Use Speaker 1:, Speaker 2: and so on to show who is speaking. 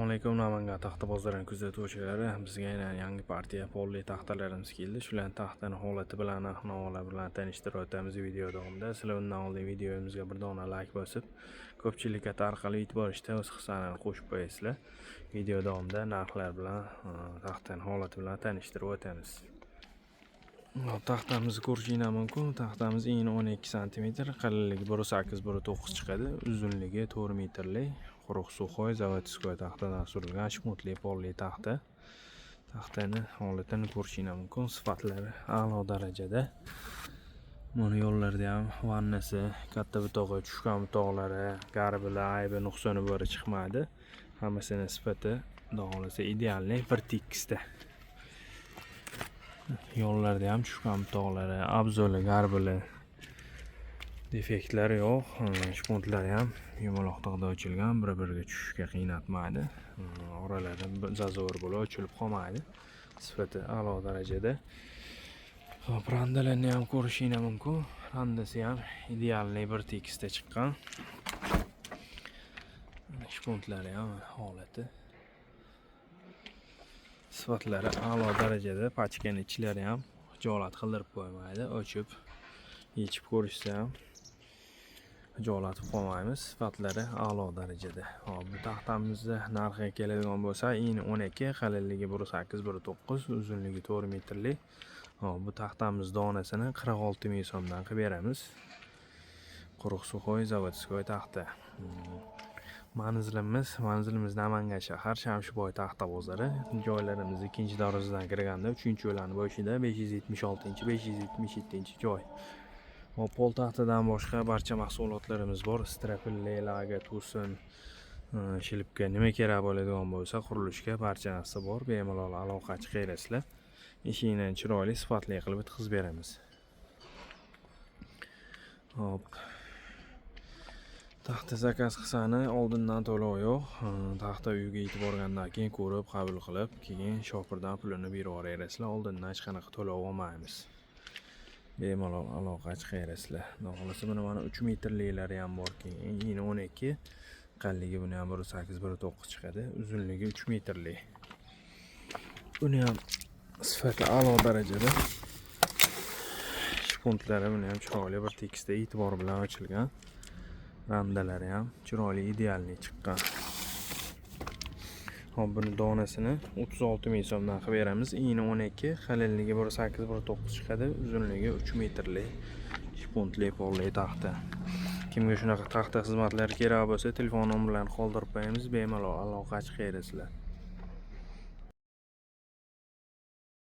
Speaker 1: Assalomu alaykum. Namangan taxta bozorining kuzatuvchilari, bizga yana yangi partiya polli taxtalarimiz keldi. Shularning taxtani holati bilan, narx-navolar bilan tanishtirib o'tamiz video davomida. Sizlar undan oldin videomizga bir dona like bosib, ko'pchilikka tarqalib borishda o'z hissalarini qo'shib qo'yasizlar. Video davomida narxlar bilan, taxtaning holati bilan tanishtirib o'tamiz. Taxtamizni ko'rishingiz mumkin. Taxtamiz eni 12 sm, qalinligi 1.8-1.9 chiqadi, uzunligi 4 metrlik. Quruq suxoy, zavodskoy taxtadan surilgan shmutli polli taxta. Taxtani holatini ko'rishingiz mumkin. Sifatlari a'lo darajada. Mana yo'llarda ham vannasi, katta butog'i, tushgan butoqlari, garbili, aybi, nuqsoni bari chiqmadi. Hammasini sifati xohlasa idealniy bir tekisda. Yo'llarda ham tushgan butoqlari, abzoli, garbili defektlar yo'q. Shpuntlari ham yumaloqda ochilgan, bir-biriga tushishga qiynatmaydi. Oralari zazor bo'lib ochilib qolmaydi. Sifati a'lo darajada. Xo'p, randalarni ham ko'rishingiz mumkin. Randasi ham idealniy bir tekisda chiqqan. Shpuntlari ham holati. Sifatlari a'lo darajada, pachkani ichlari ham hijolat qildirib qo'ymaydi. Ochib, yechib ko'rishsa ham hijolatib qolmaymiz. Sifatlari a'lo darajada. Hop, bu taxtamizda narxiga keladigan bo'lsa, eni 12, qalinligi 1.8-1.9, uzunligi 4 metrlik. Hop, bu taxtamiz donasini 46 ming so'mdan qilib beramiz. Quruq suxoy, zavodskoy taxta. Manzilimiz Namangan shahar, Shamshiboy taxta bozori. Joylarimiz ikkinchi darvozadan kirganda 3-yo'lning boshida 576-577-joy. Pol taxtadan boshqa barcha mahsulotlarimiz bor. Strapilli, laga, tusun, shilibga nima kerak bo'ladigan bo'lsa, qurilishga barcha narsa bor. Bemalol aloqa chiqarasizlar. Eshikni chiroyli, sifatli qilib bitkazib beramiz. Hop. Taxta zakaz qilsani oldindan to'lov yo'q. Taxta uyga yetib borgandan keyin ko'rib, qabul qilib, keyin shopirdan pulini berib yuborasizlar. Oldindan hech qanaqa to'lov olmaymiz. Bemalol aloqa chiqarasizlar. Xohlasa buni mana 3 metrliklari ham bor. Keyin eni 12, qalinligi buni ham 1.8-1.9 chiqadi. Uzunligi 3 metrlik. Buni ham sifati a'lo darajada. Shpuntlari buni ham chiroyli bir tekisda e'tibor bilan ochilgan. Randalari ham chiroyli, idealniy chiqqan. Hop, buni donasini 36 ming so'mdan qilib beramiz. Eni 12, qalinligi 1.8-1.9 chiqadi, uzunligi 3 metrlik shpuntli polli taxta. Kimga shunaqa taxta xizmatlari kerak bo'lsa, telefon nomerlarini qoldirib qo'yamiz, bemalol aloqa chiqarasizlar.